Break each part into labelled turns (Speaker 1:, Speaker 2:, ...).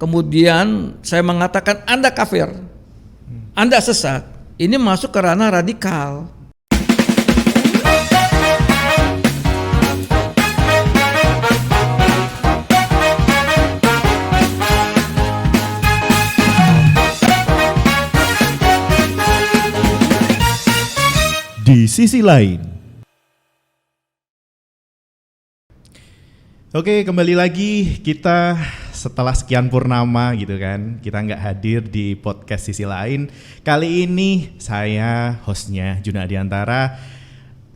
Speaker 1: kemudian saya mengatakan Anda kafir, Anda sesat, ini masuk ke ranah radikal.
Speaker 2: Di sisi lain. Oke, kembali lagi kita setelah sekian purnama gitu kan, kita nggak hadir di podcast Sisi Lain. Kali ini saya hostnya Junadi Antara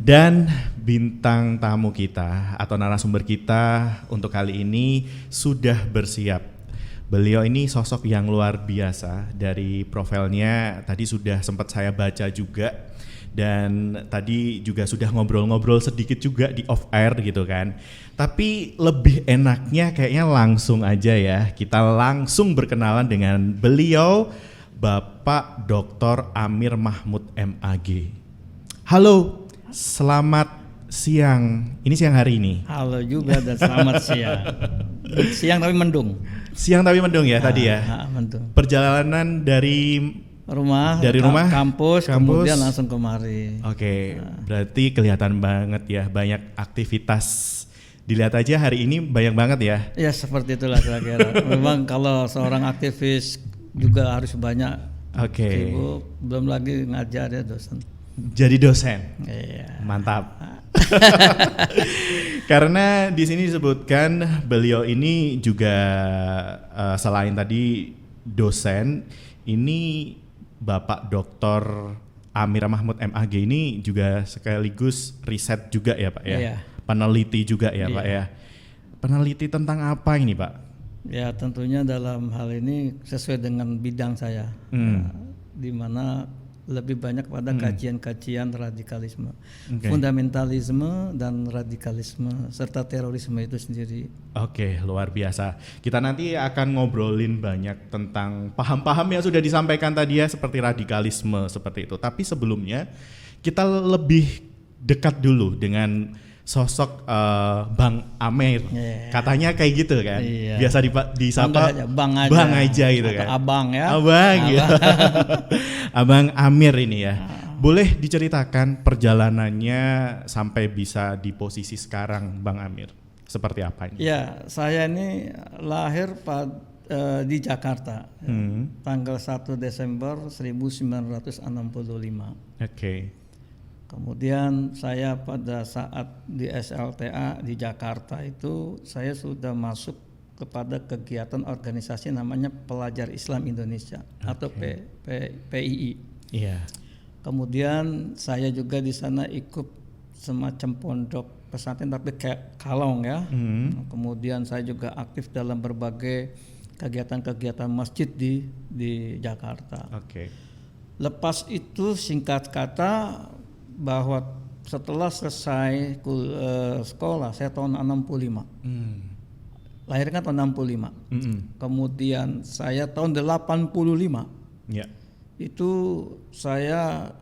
Speaker 2: dan bintang tamu kita atau narasumber kita untuk kali ini sudah bersiap. Beliau ini sosok yang luar biasa, dari profilnya tadi sudah sempat saya baca juga. Dan tadi juga sudah ngobrol-ngobrol sedikit juga di off air gitu kan. Tapi lebih enaknya kayaknya langsung aja ya. Kita langsung berkenalan dengan beliau, Bapak Dr. Amir Mahmud MAG. Halo, selamat siang. Ini siang hari ini.
Speaker 1: Halo juga dan selamat siang. Siang tapi mendung.
Speaker 2: Siang tapi mendung ya tadi ya.
Speaker 1: Mendung.
Speaker 2: Perjalanan dari rumah,
Speaker 1: kampus, kemudian langsung kemari.
Speaker 2: Oke, berarti kelihatan banget ya, banyak aktivitas. Dilihat aja hari ini banyak banget ya.
Speaker 1: Ya seperti itulah kira-kira. Memang kalau seorang aktivis juga harus banyak sibuk, belum lagi ngajar ya dosen.
Speaker 2: Jadi dosen.
Speaker 1: Iya.
Speaker 2: Mantap. Karena di sini disebutkan beliau ini juga selain tadi dosen, ini Bapak Dr. Amir Mahmud MAG ini juga sekaligus riset juga ya Pak ya?
Speaker 1: Iya.
Speaker 2: Peneliti juga ya Pak ya? Peneliti tentang apa ini Pak?
Speaker 1: Ya tentunya dalam hal ini sesuai dengan bidang saya, di mana lebih banyak pada kajian-kajian radikalisme, fundamentalisme dan radikalisme serta terorisme itu sendiri.
Speaker 2: Oke, luar biasa. Kita nanti akan ngobrolin banyak tentang paham-paham yang sudah disampaikan tadi ya, seperti radikalisme seperti itu. Tapi sebelumnya kita lebih dekat dulu dengan sosok Bang Amir. Katanya kayak gitu kan. Biasa disapa Bang aja gitu kan.
Speaker 1: Abang ya.
Speaker 2: Abang. Ya. Abang Amir ini ya. Boleh diceritakan perjalanannya sampai bisa di posisi sekarang Bang Amir? Seperti apa ini?
Speaker 1: Ya, saya ini lahir di Jakarta. Tanggal 1 Desember 1965.
Speaker 2: Oke.
Speaker 1: Kemudian saya pada saat di SLTA di Jakarta itu saya sudah masuk kepada kegiatan organisasi namanya Pelajar Islam Indonesia atau PII.
Speaker 2: Iya.
Speaker 1: Kemudian saya juga di sana ikut semacam pondok pesantren tapi kayak kalong ya. Kemudian saya juga aktif dalam berbagai kegiatan-kegiatan masjid di Jakarta.
Speaker 2: Oke.
Speaker 1: Lepas itu singkat kata bahwa setelah selesai sekolah saya tahun 65. Lahir kan tahun 65. Kemudian saya tahun 85.
Speaker 2: Ya.
Speaker 1: Itu saya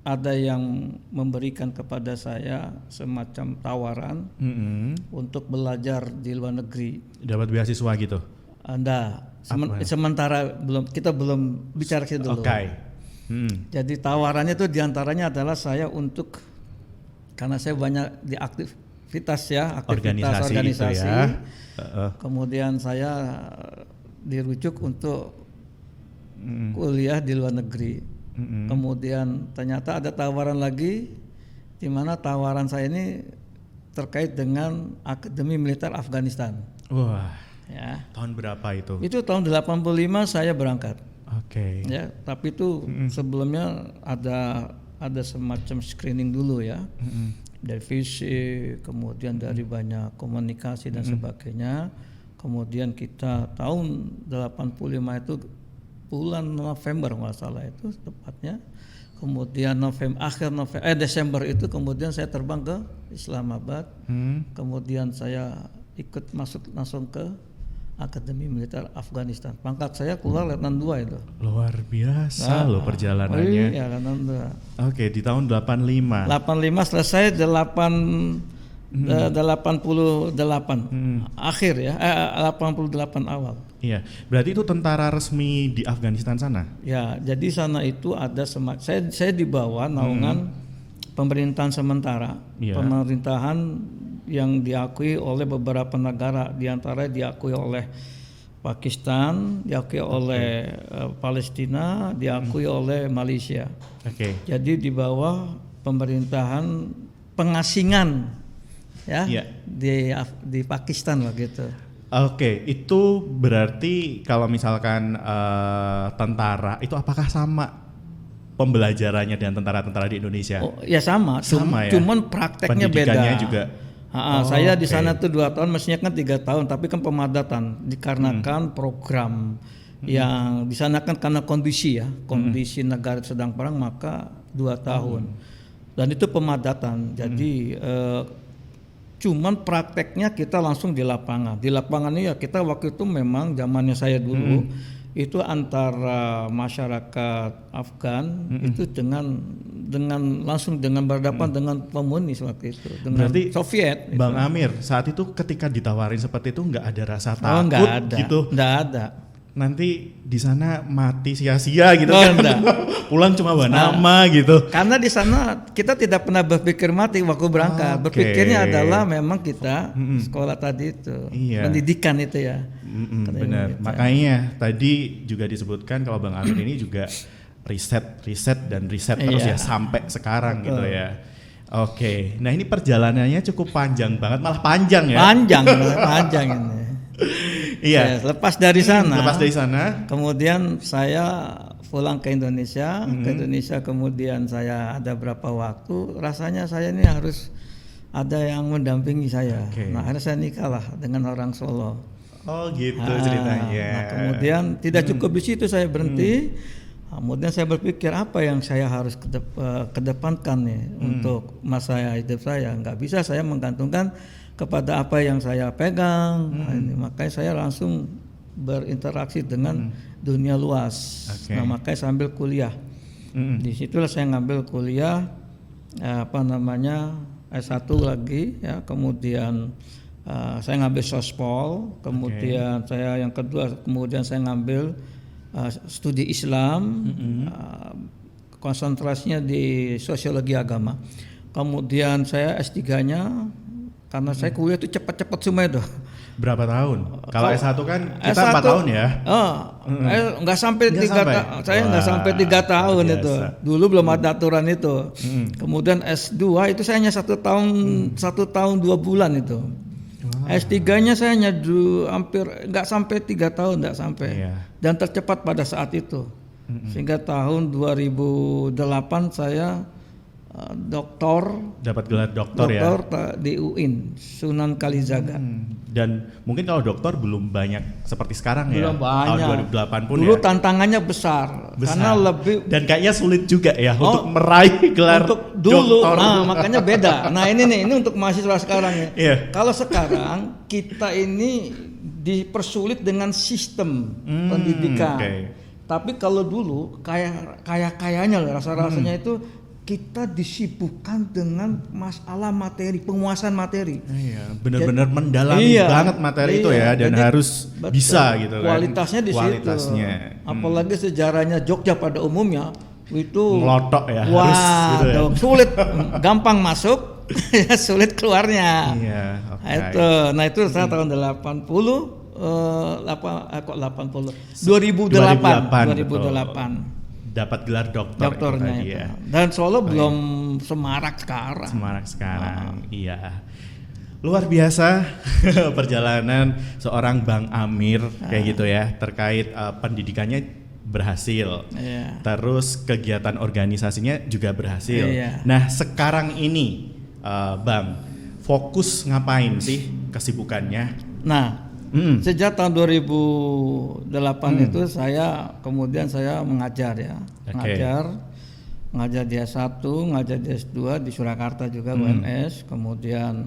Speaker 1: ada yang memberikan kepada saya semacam tawaran untuk belajar di luar negeri.
Speaker 2: Dapat beasiswa gitu?
Speaker 1: Sementara kita belum bicara itu dulu. Jadi tawarannya itu diantaranya adalah saya untuk, karena saya banyak di aktivitas organisasi ya. Kemudian saya dirujuk untuk kuliah di luar negeri. Kemudian ternyata ada tawaran lagi, di mana tawaran saya ini terkait dengan Akademi Militer Afghanistan.
Speaker 2: Wah.
Speaker 1: Ya.
Speaker 2: Tahun berapa itu?
Speaker 1: Itu tahun 85 saya berangkat.
Speaker 2: Oke.
Speaker 1: Ya, tapi itu sebelumnya ada semacam screening dulu ya. Dari fisik, kemudian dari banyak komunikasi dan sebagainya. Kemudian kita tahun 85 itu bulan November nggak salah itu tepatnya. Kemudian Desember itu kemudian saya terbang ke Islamabad. Kemudian saya ikut masuk langsung ke Akademi Militer Afghanistan. Pangkat saya keluar Letnan 2 itu.
Speaker 2: Luar biasa loh perjalanannya.
Speaker 1: Iya, Letnan 2.
Speaker 2: Oke, di tahun 85.
Speaker 1: 85 selesai 88 akhir ya, 88 awal.
Speaker 2: Iya, berarti itu tentara resmi di Afghanistan sana?
Speaker 1: Ya, jadi sana itu ada saya di bawah naungan pemerintahan sementara, pemerintahan yang diakui oleh beberapa negara, diantara diakui oleh Pakistan, diakui oleh Palestina, diakui oleh Malaysia. Jadi di bawah pemerintahan pengasingan ya di Pakistan begitu.
Speaker 2: Itu berarti kalau misalkan tentara itu apakah sama pembelajarannya dengan tentara-tentara di Indonesia?
Speaker 1: Oh, ya sama ya? Cuman prakteknya
Speaker 2: pendidikannya
Speaker 1: beda.
Speaker 2: Juga.
Speaker 1: Saya di sana tuh 2 tahun, mestinya kan 3 tahun, tapi kan pemadatan dikarenakan program yang di sana kan karena kondisi negara sedang perang, maka 2 tahun. Dan itu pemadatan. Jadi cuman prakteknya kita langsung di lapangan. Di lapangan ini ya kita waktu itu memang zamannya saya dulu itu antara masyarakat Afgan itu dengan langsung dengan berhadapan dengan komunis waktu itu, dengan
Speaker 2: berarti
Speaker 1: Soviet.
Speaker 2: Bang Amir saat itu ketika ditawarin seperti itu nggak ada rasa takut
Speaker 1: nggak ada,
Speaker 2: gitu?
Speaker 1: Nggak ada.
Speaker 2: Nanti di sana mati sia-sia gitu kan? Pulang cuma bawa nama gitu.
Speaker 1: Karena di sana kita tidak pernah berpikir mati waktu berangkat. Berpikirnya adalah memang kita sekolah tadi itu, pendidikan itu ya.
Speaker 2: Benar. Makanya tadi juga disebutkan kalau Bang Amir ini juga riset terus ya sampai sekarang gitu ya. Nah ini perjalanannya cukup panjang banget, malah panjang ya.
Speaker 1: Panjang ini.
Speaker 2: Iya.
Speaker 1: Lepas dari
Speaker 2: sana.
Speaker 1: Kemudian saya pulang ke Indonesia. Kemudian saya ada berapa waktu. Rasanya saya ini harus ada yang mendampingi saya. Nah akhirnya saya nikah lah dengan orang Solo.
Speaker 2: Oh gitu ceritanya.
Speaker 1: Nah kemudian tidak cukup di situ saya berhenti. Kemudian saya berpikir apa yang saya harus kedepankan nih untuk masa hidup saya. Nggak bisa saya menggantungkan kepada apa yang saya pegang. Makanya saya langsung berinteraksi dengan dunia luas. Nah makanya saya ambil kuliah. Di situlah saya ngambil kuliah S1 lagi ya. Kemudian saya ngambil sospol. Kemudian saya yang kedua saya ngambil studi Islam. Konsentrasinya di sosiologi agama. Kemudian saya S3-nya karena saya kuliah itu cepat-cepat semua itu.
Speaker 2: Berapa tahun? Kalau S1 kan kita 4 tahun ya?
Speaker 1: Enggak sampai 3 tahun. Saya enggak sampai 3 tahun itu. Dulu belum ada aturan itu. Kemudian S2 itu saya hanya 1 tahun 2 bulan itu. S3-nya saya hanya hampir enggak sampai 3 tahun, enggak sampai. Dan tercepat pada saat itu. Sehingga tahun 2008 saya dapat gelar doktor ya di UIN Sunan Kalijaga.
Speaker 2: Dan mungkin kalau doktor belum banyak seperti sekarang
Speaker 1: belum
Speaker 2: ya.
Speaker 1: Banyak.
Speaker 2: Tahun 2008 pun
Speaker 1: dulu
Speaker 2: ya.
Speaker 1: Tantangannya besar karena lebih
Speaker 2: dan kayaknya sulit juga ya untuk meraih gelar
Speaker 1: untuk dulu
Speaker 2: doktor.
Speaker 1: Nah makanya beda. Nah ini untuk mahasiswa sekarang ya. Kalau sekarang kita ini dipersulit dengan sistem pendidikan. Tapi kalau dulu kayaknya rasanya itu kita disibukkan dengan masalah materi, penguasaan materi.
Speaker 2: Benar-benar mendalami banget materi itu ya, dan harus bisa gitu kan.
Speaker 1: Kualitasnya di situ. Apalagi sejarahnya Jogja pada umumnya itu
Speaker 2: melotok ya.
Speaker 1: Harus gitu ya. Sulit, gampang masuk, sulit keluarnya. Itu saya tahun 2008.
Speaker 2: Dapat gelar doktornya
Speaker 1: itu. Dan Solo belum semarak sekarang.
Speaker 2: Iya. Luar biasa perjalanan seorang Bang Amir kayak gitu ya, terkait pendidikannya berhasil. Terus kegiatan organisasinya juga berhasil. Nah, sekarang ini Bang, fokus ngapain sih kesibukannya?
Speaker 1: Nah, sejak tahun 2008 itu kemudian saya mengajar ya. Ngajar di S1, ngajar di S2 di Surakarta juga UNS. Kemudian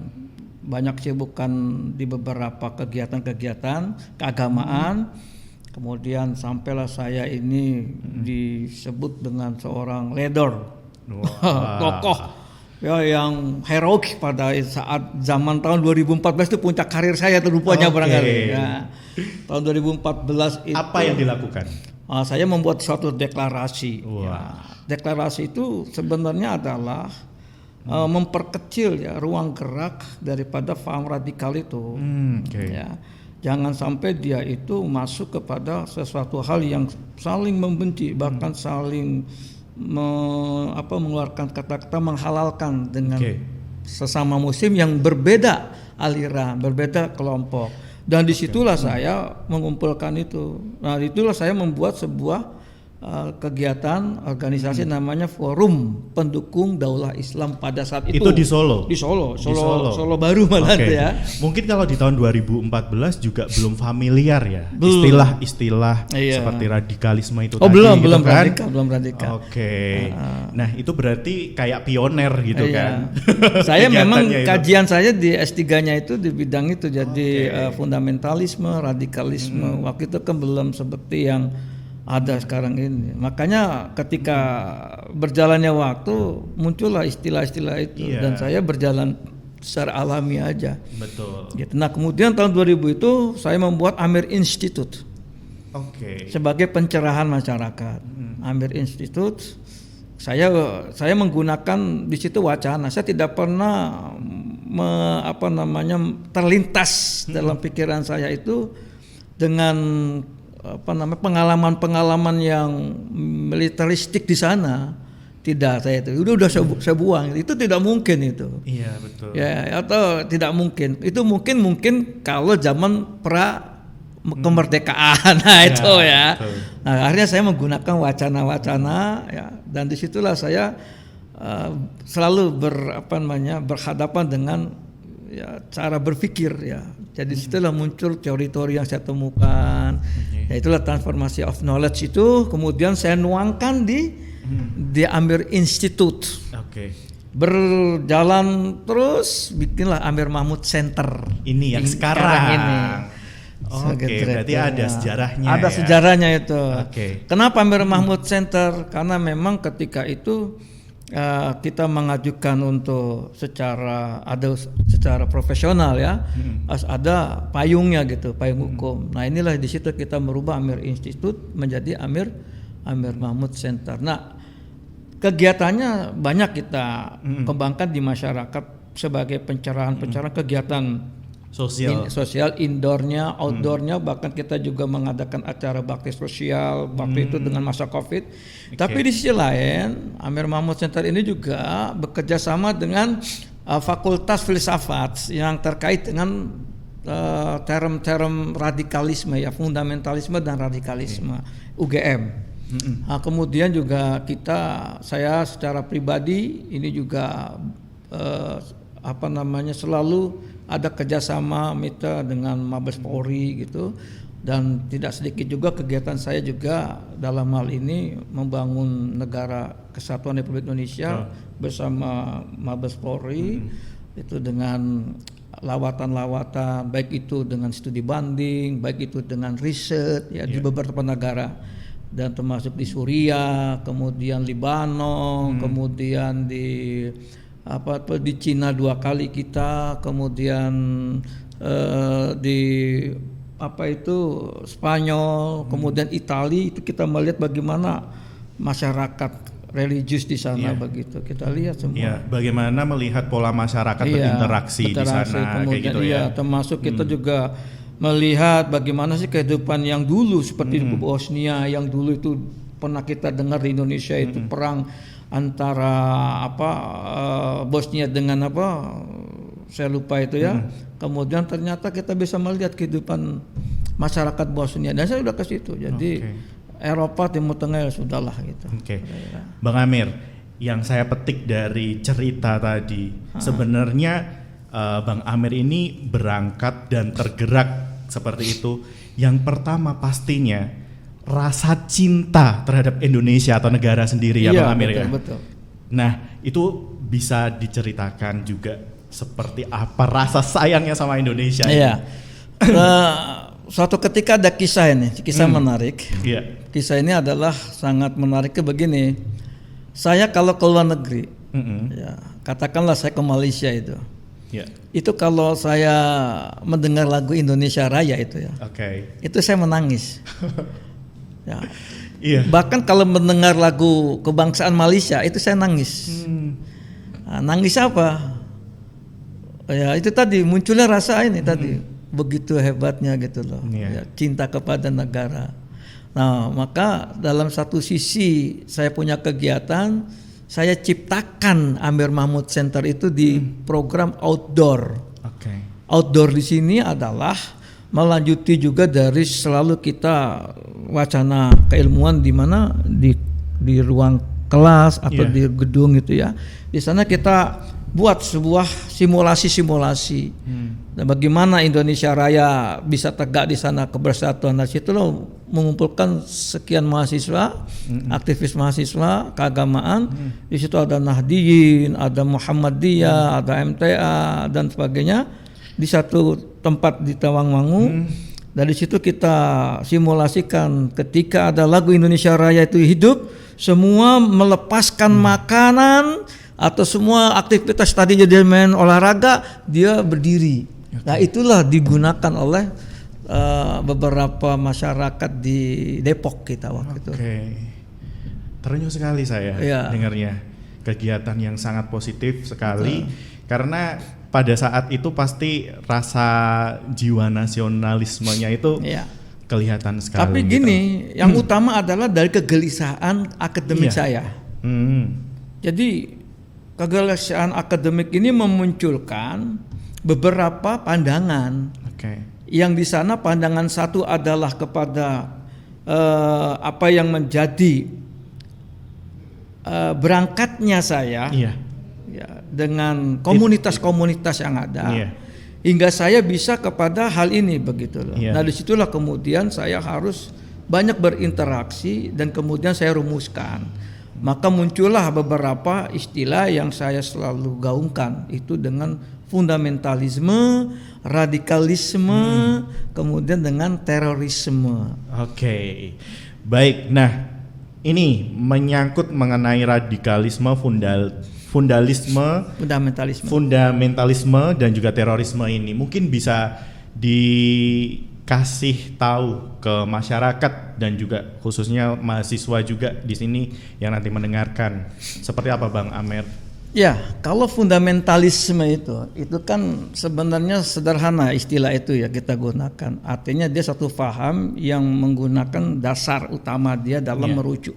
Speaker 1: banyak kesibukan di beberapa kegiatan-kegiatan keagamaan. Kemudian sampailah saya ini disebut dengan seorang leader. Tokoh ya yang heroik pada saat zaman tahun 2014 itu puncak karir saya terlupanya barangkali. Ya. Tahun 2014 itu
Speaker 2: apa yang dilakukan?
Speaker 1: Saya membuat suatu deklarasi.
Speaker 2: Wah.
Speaker 1: Ya. Deklarasi itu sebenarnya adalah memperkecil ya ruang gerak daripada paham radikal itu. Ya. Jangan sampai dia itu masuk kepada sesuatu hal yang saling membenci, bahkan saling mengeluarkan kata-kata menghalalkan dengan sesama muslim yang berbeda aliran, berbeda kelompok. Dan disitulah saya mengumpulkan itu. Nah, itulah saya membuat sebuah kegiatan organisasi namanya Forum Pendukung Daulah Islam pada saat itu.
Speaker 2: Itu di Solo?
Speaker 1: Di Solo baru malah ya.
Speaker 2: Mungkin kalau di tahun 2014 juga belum familiar ya istilah-istilah seperti radikalisme itu tadi. Belum radikal. Nah, itu berarti kayak pioner gitu kan.
Speaker 1: Saya memang kajian saya di S3-nya itu di bidang itu, jadi fundamentalisme, radikalisme. Waktu itu kan belum seperti yang ada sekarang ini. Makanya ketika berjalannya waktu muncullah istilah-istilah itu dan saya berjalan secara alami aja.
Speaker 2: Betul.
Speaker 1: Gitu. Nah, kemudian tahun 2000 itu saya membuat Amir Institute. Sebagai pencerahan masyarakat. Amir Institute saya menggunakan di situ wacana. Saya tidak pernah terlintas dalam pikiran saya itu dengan pengalaman-pengalaman yang militeristik di sana. Tidak, saya itu udah saya buang. Itu tidak mungkin itu.
Speaker 2: Iya, betul.
Speaker 1: Ya, atau tidak mungkin. Itu mungkin kalau zaman kemerdekaan. Nah, itu ya. Betul. Nah, akhirnya saya menggunakan wacana-wacana ya, dan disitulah saya selalu berhadapan dengan cara berpikir ya. Jadi situlah muncul teori-teori yang saya temukan. Ya, itulah transformasi of knowledge itu kemudian saya nuangkan di Amir Institute. Berjalan terus bikinlah Amir Mahmud Center.
Speaker 2: Ini yang sekarang ini. Berarti ada sejarahnya.
Speaker 1: Ada sejarahnya itu. Kenapa Amir Mahmud Center? Karena memang ketika itu kita mengajukan untuk secara profesional ya, ada payungnya gitu, payung hukum. Nah, inilah di situ kita merubah Amir Institute menjadi Amir Mahmud Center. Nah, kegiatannya banyak kita kembangkan di masyarakat sebagai pencerahan kegiatan sosial indoornya, outdoornya, bahkan kita juga mengadakan acara bakti sosial waktu itu dengan masa COVID. Tapi di sisi lain, Amir Mahmud Center ini juga bekerja sama dengan Fakultas Filsafat yang terkait dengan term-term radikalisme ya, fundamentalisme dan radikalisme UGM. Nah, kemudian juga saya secara pribadi ini juga selalu ada kerjasama mitra dengan Mabes Polri gitu, dan tidak sedikit juga kegiatan saya juga dalam hal ini membangun Negara Kesatuan Republik Indonesia bersama Mabes Polri itu dengan lawatan-lawatan, baik itu dengan studi banding, baik itu dengan riset ya di beberapa negara, dan termasuk di Suriah, kemudian Libanon, kemudian di Cina 2 kali kita, kemudian di Spanyol, kemudian Italia, itu kita melihat bagaimana masyarakat religius di sana begitu. Kita lihat semua.
Speaker 2: Bagaimana melihat pola masyarakat berinteraksi di sana
Speaker 1: kemudian,
Speaker 2: kayak gitu ya.
Speaker 1: Termasuk kita juga melihat bagaimana sih kehidupan yang dulu seperti di Bosnia yang dulu itu pernah kita dengar di Indonesia itu perang antara Bosnia dengan saya lupa itu ya. Kemudian ternyata kita bisa melihat kehidupan masyarakat Bosnia, dan saya sudah ke situ. Jadi Eropa, Timur Tengah ya sudahlah gitu.
Speaker 2: Bang Amir, yang saya petik dari cerita tadi, sebenarnya Bang Amir ini berangkat dan tergerak seperti itu. Yang pertama pastinya rasa cinta terhadap Indonesia atau negara sendiri ya Bang Amir.
Speaker 1: Betul.
Speaker 2: Nah, itu bisa diceritakan juga seperti apa rasa sayangnya sama Indonesia.
Speaker 1: Suatu ketika ada kisah menarik. Kisah ini adalah sangat menarik begini. Saya kalau ke luar negeri, katakanlah saya ke Malaysia itu.
Speaker 2: Ya.
Speaker 1: Itu kalau saya mendengar lagu Indonesia Raya itu ya.
Speaker 2: Oke.
Speaker 1: Itu saya menangis. Ya.
Speaker 2: Iya.
Speaker 1: Bahkan kalau mendengar lagu kebangsaan Malaysia itu saya nangis. Nah, nangis apa? Ya itu tadi munculnya rasa ini tadi begitu hebatnya gitu loh. Ya, cinta kepada negara. Nah maka dalam satu sisi saya punya kegiatan, saya ciptakan Amir Mahmud Center itu di program outdoor. Outdoor di sini adalah melanjuti juga dari selalu kita wacana keilmuan di mana di ruang kelas atau di gedung gitu ya. Di sana kita buat sebuah simulasi-simulasi. Dan bagaimana Indonesia Raya bisa tegak di sana kebersatuan. Nah situ loh mengumpulkan sekian mahasiswa, aktivis mahasiswa keagamaan. Di situ ada Nahdiyin, ada Muhammadiyah, ada MTA dan sebagainya di satu tempat di Tawangmangu. Dari situ kita simulasikan ketika ada lagu Indonesia Raya itu hidup, semua melepaskan makanan atau semua aktivitas tadinya dia main olahraga, dia berdiri. Nah itulah digunakan oleh beberapa masyarakat di Depok kita waktu itu.
Speaker 2: Terenyuh sekali saya dengarnya, kegiatan yang sangat positif sekali. Karena pada saat itu pasti rasa jiwa nasionalismenya itu kelihatan sekali.
Speaker 1: Tapi gini, yang utama adalah dari kegelisahan akademik saya. Jadi kegelisahan akademik ini memunculkan beberapa pandangan. Yang di sana pandangan satu adalah kepada apa yang menjadi berangkatnya saya dengan komunitas-komunitas yang ada, hingga saya bisa kepada hal ini begitu loh. Nah disitulah kemudian saya harus banyak berinteraksi dan kemudian saya rumuskan. Maka muncullah beberapa istilah yang saya selalu gaungkan itu dengan fundamentalisme, radikalisme, kemudian dengan terorisme.
Speaker 2: Baik. Nah, ini menyangkut mengenai radikalisme, fundamentalisme dan juga terorisme ini. Mungkin bisa dikasih tahu ke masyarakat dan juga khususnya mahasiswa juga di sini yang nanti mendengarkan. Seperti apa Bang Amer?
Speaker 1: Ya, kalau fundamentalisme itu kan sebenarnya sederhana istilah itu ya kita gunakan. Artinya dia satu faham yang menggunakan dasar utama dia dalam merujuk.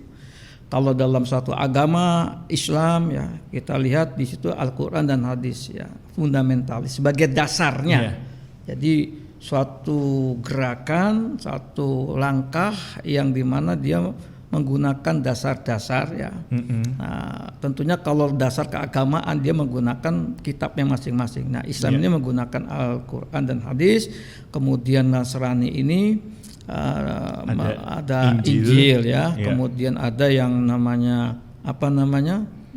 Speaker 1: Kalau dalam suatu agama Islam ya kita lihat di situ Al-Quran dan hadis ya, fundamentalis sebagai dasarnya. Jadi suatu gerakan, satu langkah yang dimana dia menggunakan dasar-dasar ya. Nah, tentunya kalau dasar keagamaan dia menggunakan kitabnya masing-masing. Nah, Islam ini menggunakan Al-Quran dan hadis. Kemudian Nasrani ini ada Injil ya. Kemudian ada yang namanya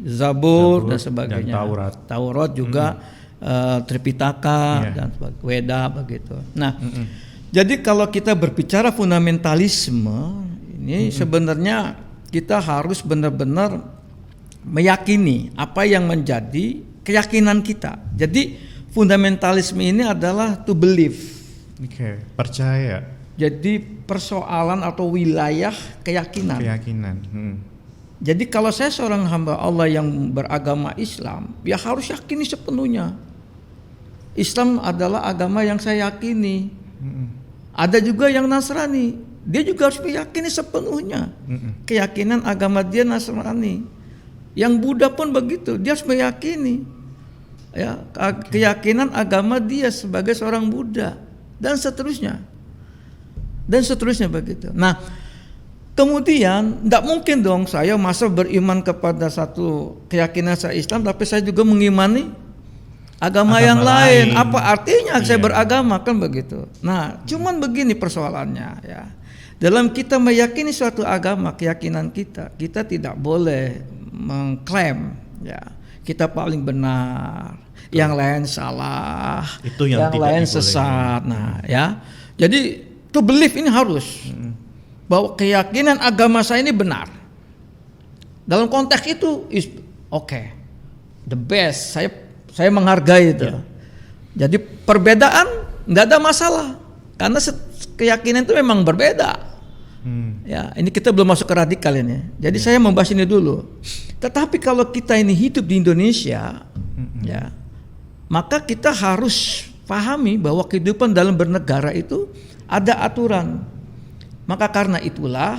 Speaker 1: Zabur dan sebagainya.
Speaker 2: Dan
Speaker 1: Taurat juga Tripitaka dan Weda begitu. Nah, jadi kalau kita berbicara fundamentalisme ini sebenarnya kita harus benar-benar meyakini apa yang menjadi keyakinan kita. Jadi fundamentalisme ini adalah to believe.
Speaker 2: Percaya.
Speaker 1: Jadi persoalan atau wilayah keyakinan. Jadi kalau saya seorang hamba Allah yang beragama Islam, ya harus yakini sepenuhnya. Islam adalah agama yang saya yakini. Ada juga yang Nasrani. Dia juga harus meyakini sepenuhnya keyakinan agama dia Nasrani. Yang Buddha pun begitu, dia harus meyakini ya keyakinan agama dia sebagai seorang Buddha dan seterusnya begitu. Nah, kemudian tidak mungkin dong saya masa beriman kepada satu keyakinan saya Islam, tapi saya juga mengimani agama yang lain. Apa artinya saya beragama kan begitu? Nah, cuman begini persoalannya ya. Dalam kita meyakini suatu agama, keyakinan kita tidak boleh mengklaim ya kita paling benar, yang lain salah,
Speaker 2: itu yang
Speaker 1: lain sesat. Nah, ya. Jadi to believe ini harus bahwa keyakinan agama saya ini benar. Dalam konteks itu oke. the best. Saya menghargai itu. Jadi perbedaan nggak ada masalah karena keyakinan itu memang berbeda. Ya, ini kita belum masuk ke radikal ini. Jadi saya membahas ini dulu. Tetapi kalau kita ini hidup di Indonesia, ya, maka kita harus pahami bahwa kehidupan dalam bernegara itu ada aturan. Maka karena itulah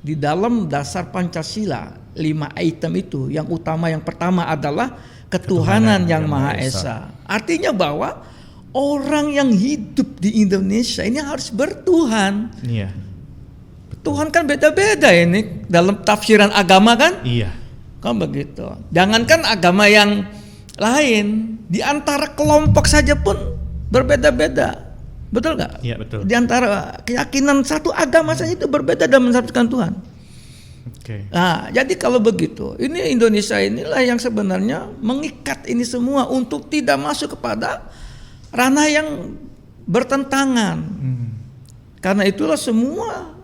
Speaker 1: di dalam dasar Pancasila 5 item itu yang utama, yang pertama adalah ketuhanan yang Maha Esa. Artinya bahwa orang yang hidup di Indonesia ini harus bertuhan.
Speaker 2: Iya.
Speaker 1: Tuhan kan beda-beda ini dalam tafsiran agama kan?
Speaker 2: Iya.
Speaker 1: Kan begitu. Jangankan agama yang lain, di antara kelompok saja pun berbeda-beda. Betul nggak?
Speaker 2: Iya, betul.
Speaker 1: Di antara keyakinan satu agama saja itu berbeda dan mensabdakan Tuhan.
Speaker 2: Oke.
Speaker 1: Nah, jadi kalau begitu, ini Indonesia inilah yang sebenarnya mengikat ini semua untuk tidak masuk kepada ranah yang bertentangan. Karena itulah semua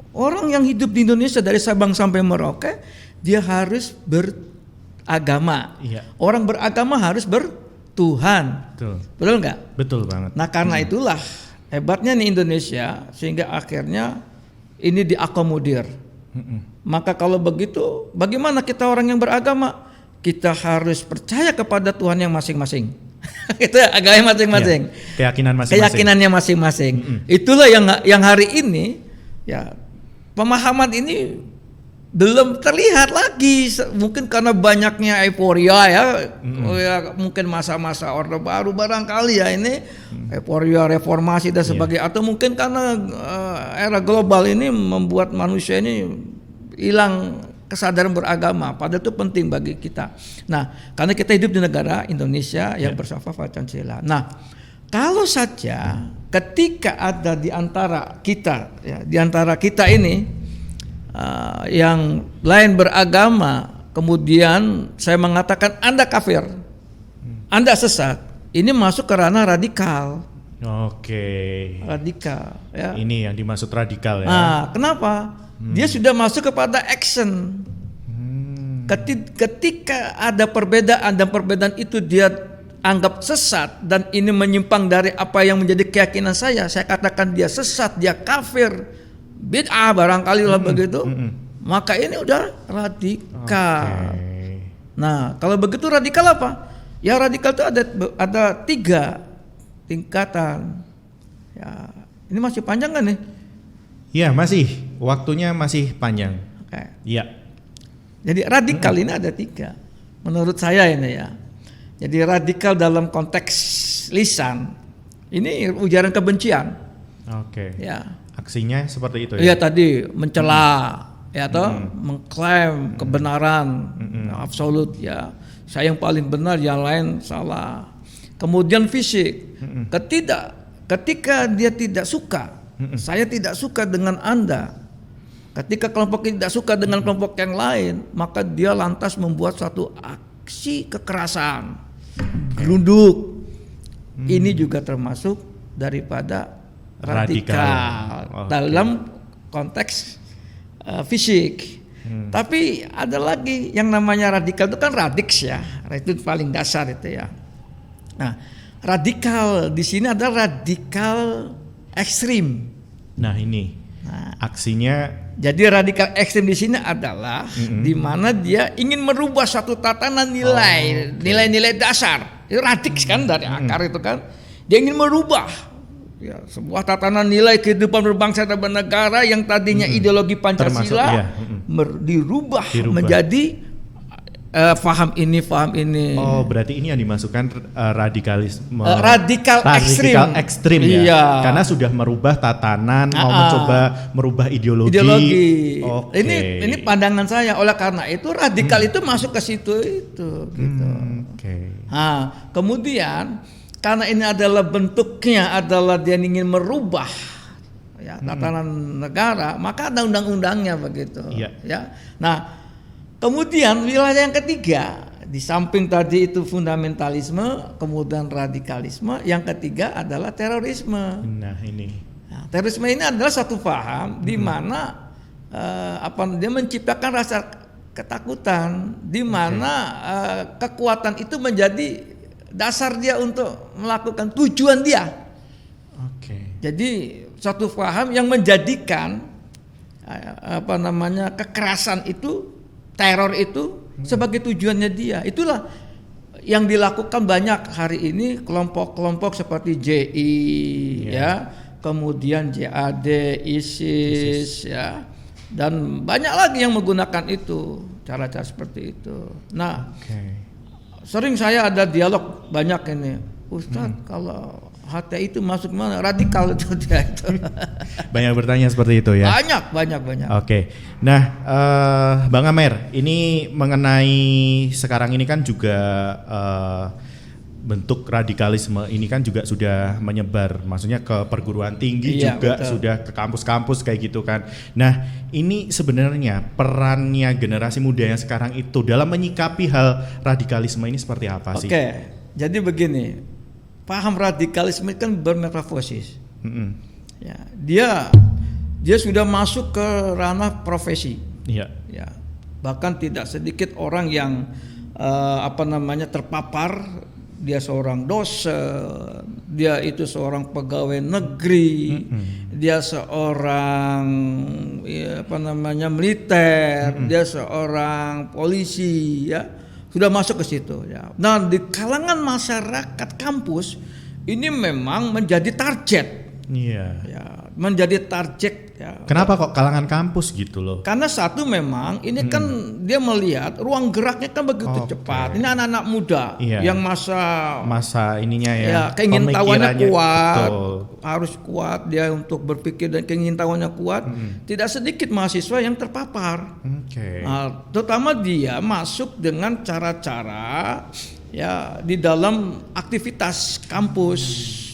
Speaker 1: orang yang hidup di Indonesia dari Sabang sampai Merauke, dia harus beragama.
Speaker 2: Iya.
Speaker 1: Orang beragama harus bertuhan. Betul nggak?
Speaker 2: Betul banget.
Speaker 1: Nah karena itulah hebatnya nih Indonesia, sehingga akhirnya ini diakomodir. Maka kalau begitu, bagaimana kita orang yang beragama? Kita harus percaya kepada Tuhan yang masing-masing. Itu agama masing-masing.
Speaker 2: Ya, keyakinan masing-masing.
Speaker 1: Keyakinannya masing-masing. Itulah yang hari ini, ya, pemahaman ini belum terlihat lagi, mungkin karena banyaknya euforia ya, mungkin masa-masa Orde Baru barangkali ya ini euforia reformasi dan sebagainya, atau mungkin karena era global ini membuat manusia ini hilang kesadaran beragama, padahal itu penting bagi kita. Nah, karena kita hidup di negara Indonesia yang bersafah Pancasila. Nah, kalau saja ketika ada di antara kita, ya, di antara kita ini yang lain beragama, kemudian saya mengatakan Anda kafir, Anda sesat, ini masuk ke ranah radikal.
Speaker 2: Oke.
Speaker 1: Radikal, ya.
Speaker 2: Ini yang dimaksud radikal ya.
Speaker 1: Nah, kenapa? Dia sudah masuk kepada action. Ketika ada perbedaan dan perbedaan itu dia anggap sesat dan ini menyimpang dari apa yang menjadi keyakinan saya katakan dia sesat, dia kafir, bid'ah barangkali lah begitu. Maka ini udah radikal. Nah, kalau begitu radikal apa? Ya radikal itu ada 3 tingkatan. Ya, ini masih panjang kan nih?
Speaker 2: Iya, masih. Waktunya masih panjang.
Speaker 1: Oke.
Speaker 2: Iya.
Speaker 1: Jadi radikal ini ada 3. Menurut saya ini ya. Jadi radikal dalam konteks lisan ini ujaran kebencian.
Speaker 2: Oke.
Speaker 1: Ya.
Speaker 2: Aksinya seperti itu
Speaker 1: Iya
Speaker 2: ya.
Speaker 1: tadi mencela, ya atau mengklaim kebenaran absolut ya. Saya yang paling benar, yang lain salah. Kemudian fisik. Ketika dia tidak suka, saya tidak suka dengan Anda. Ketika kelompok tidak suka dengan kelompok yang lain, maka dia lantas membuat suatu aksi kekerasan, gerunduk. Ini juga termasuk daripada radikal. Dalam konteks fisik. Tapi ada lagi yang namanya radikal itu kan radiks ya, itu paling dasar itu ya. Nah, radikal di sini ada radikal ekstrim.
Speaker 2: Nah ini aksinya.
Speaker 1: Jadi radikal ekstrim di sini adalah di mana dia ingin merubah suatu tatanan nilai, nilai-nilai dasar. Itu radiks kan dari akar itu kan. Dia ingin merubah ya, sebuah tatanan nilai kehidupan berbangsa dan bernegara yang tadinya ideologi Pancasila dirubah menjadi faham ini.
Speaker 2: Oh, berarti ini yang dimasukkan radikalisme.
Speaker 1: Radikal ekstrim.
Speaker 2: Ya.
Speaker 1: Iya.
Speaker 2: Karena sudah merubah tatanan, mau mencoba merubah ideologi. Okay.
Speaker 1: Ini pandangan saya. Oleh karena itu radikal itu masuk ke situ itu. Gitu. Nah, kemudian karena ini adalah bentuknya adalah dia ingin merubah ya, tatanan negara, maka ada undang-undangnya begitu.
Speaker 2: Iya.
Speaker 1: Ya. Nah. Kemudian wilayah yang ketiga, di samping tadi itu fundamentalisme, kemudian radikalisme, yang ketiga adalah terorisme.
Speaker 2: Nah ini.
Speaker 1: Nah, terorisme ini adalah satu paham di mana dia menciptakan rasa ketakutan, di mana kekuatan itu menjadi dasar dia untuk melakukan tujuan dia. Jadi satu paham yang menjadikan kekerasan itu, teror itu sebagai tujuannya dia. Itulah yang dilakukan banyak hari ini kelompok-kelompok seperti JI, ya, kemudian JAD, ISIS, ya, dan banyak lagi yang menggunakan itu, cara-cara seperti itu. Nah, sering saya ada dialog banyak ini, Ustadz, kalau HTI itu masuk mana? Radikal itu dia itu.
Speaker 2: Banyak bertanya seperti itu ya.
Speaker 1: Banyak.
Speaker 2: Oke. Nah, Bang Amer, ini mengenai sekarang ini kan juga bentuk radikalisme ini kan juga sudah menyebar, maksudnya ke perguruan tinggi juga, betul. Sudah ke kampus-kampus kayak gitu kan. Nah, ini sebenarnya perannya generasi muda yang sekarang itu dalam menyikapi hal radikalisme ini seperti apa sih?
Speaker 1: Oke, jadi begini. Paham radikalisme kan bermetafosis. Ya, dia sudah masuk ke ranah profesi. Ya. Bahkan tidak sedikit orang yang terpapar. Dia seorang dosen, dia itu seorang pegawai negeri, dia seorang militer, dia seorang polisi, ya. Sudah masuk ke situ, ya. Nah, di kalangan masyarakat kampus ini memang menjadi target, ya, menjadi target. Ya.
Speaker 2: Kenapa kok kalangan kampus gitu loh?
Speaker 1: Karena satu memang ini kan dia melihat ruang geraknya kan begitu cepat. Ini anak-anak muda yang masa
Speaker 2: ininya ya,
Speaker 1: keingintahuannya kuat, harus kuat dia untuk berpikir dan keingintahuannya kuat. Tidak sedikit mahasiswa yang terpapar. Nah, terutama dia masuk dengan cara-cara ya di dalam aktivitas kampus.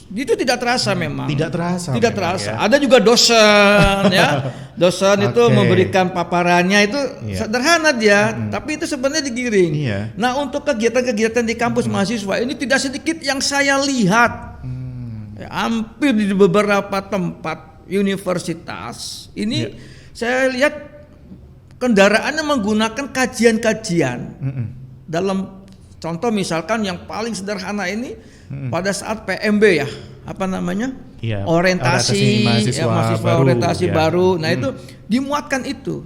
Speaker 1: Itu tidak terasa memang. Tidak terasa. Ya. Ada juga dosen ya. Dosen itu memberikan paparannya itu sederhana dia, tapi itu sebenarnya digiring. Nah, untuk kegiatan-kegiatan di kampus mahasiswa ini tidak sedikit yang saya lihat. Ya, hampir di beberapa tempat universitas ini saya lihat kendaraannya menggunakan kajian-kajian. Dalam contoh misalkan yang paling sederhana ini pada saat PMB ya, orientasi mahasiswa orientasi baru. Nah, itu dimuatkan itu.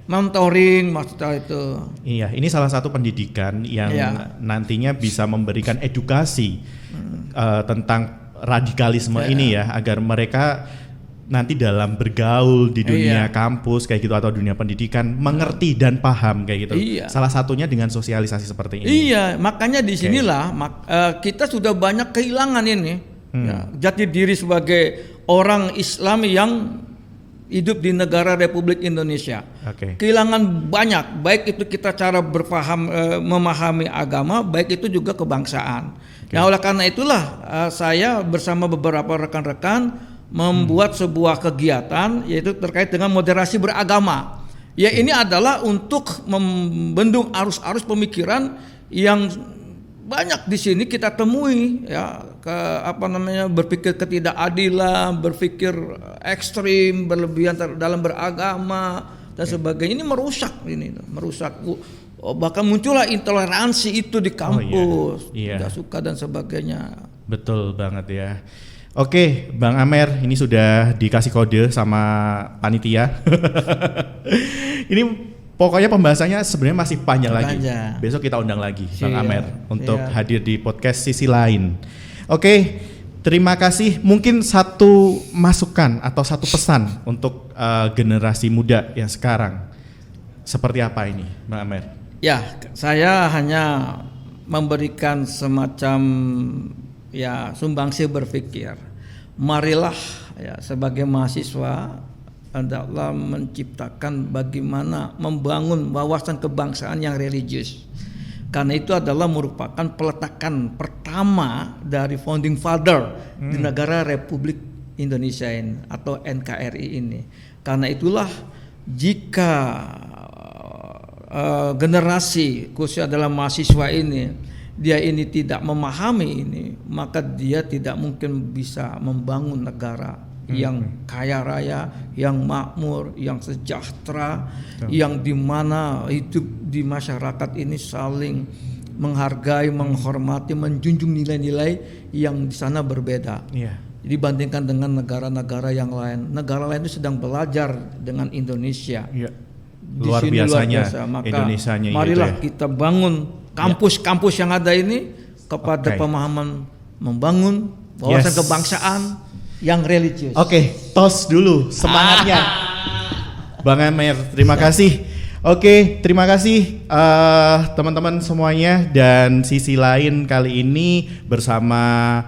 Speaker 1: Mentoring maksudnya itu.
Speaker 2: Ini salah satu pendidikan yang nantinya bisa memberikan edukasi tentang radikalisme ini ya, agar mereka nanti dalam bergaul di dunia kampus kayak gitu atau dunia pendidikan mengerti dan paham kayak gitu. Salah satunya dengan sosialisasi seperti ini.
Speaker 1: Makanya di sinilah kita sudah banyak kehilangan ini jati diri sebagai orang Islam yang hidup di negara Republik Indonesia. Kehilangan banyak, baik itu kita cara memahami agama, baik itu juga kebangsaan. Nah, oleh karena itulah saya bersama beberapa rekan-rekan membuat sebuah kegiatan yaitu terkait dengan moderasi beragama. Ya, ini adalah untuk membendung arus-arus pemikiran yang banyak di sini kita temui ya, berpikir ketidakadilan, berpikir ekstrim, berlebihan dalam beragama dan sebagainya. Ini merusak. Bahkan muncullah intoleransi itu di kampus, tidak suka dan sebagainya.
Speaker 2: Betul banget ya. Oke, Bang Amer, ini sudah dikasih kode sama panitia. Ini pokoknya pembahasannya sebenarnya masih panjang lagi. Besok kita undang lagi Bang Amer untuk hadir di podcast Sisi Lain. Oke, terima kasih. Mungkin satu masukan atau satu pesan untuk generasi muda yang sekarang. Seperti apa ini, Bang Amer?
Speaker 1: Ya, saya hanya memberikan semacam sumbangsi berpikir. Marilah sebagai mahasiswa adalah menciptakan bagaimana membangun wawasan kebangsaan yang religius. Karena itu adalah merupakan peletakan pertama dari founding father di negara Republik Indonesia ini atau NKRI ini. Karena itulah jika generasi khususnya adalah mahasiswa ini dia tidak memahami ini, maka dia tidak mungkin bisa membangun negara yang kaya raya, yang makmur, yang sejahtera, yang dimana hidup di masyarakat ini saling menghargai, menghormati, menjunjung nilai-nilai yang di sana berbeda. Dibandingkan dengan negara-negara yang lain, negara lain itu sedang belajar dengan Indonesia.
Speaker 2: Luar biasanya
Speaker 1: Maka
Speaker 2: Indonesianya.
Speaker 1: Marilah kita bangun kampus-kampus yang ada ini kepada pemahaman membangun wawasan kebangsaan yang religius.
Speaker 2: Tos dulu semangatnya. Bang Amer, terima kasih. Terima kasih teman-teman semuanya, dan sisi lain kali ini bersama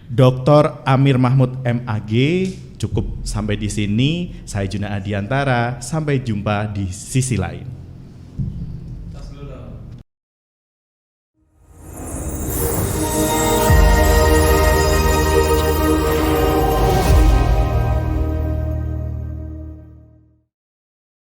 Speaker 2: Dr. Amir Mahmud MAG. Cukup sampai di sini. Saya Juna Adiantara. Sampai jumpa di sisi lain.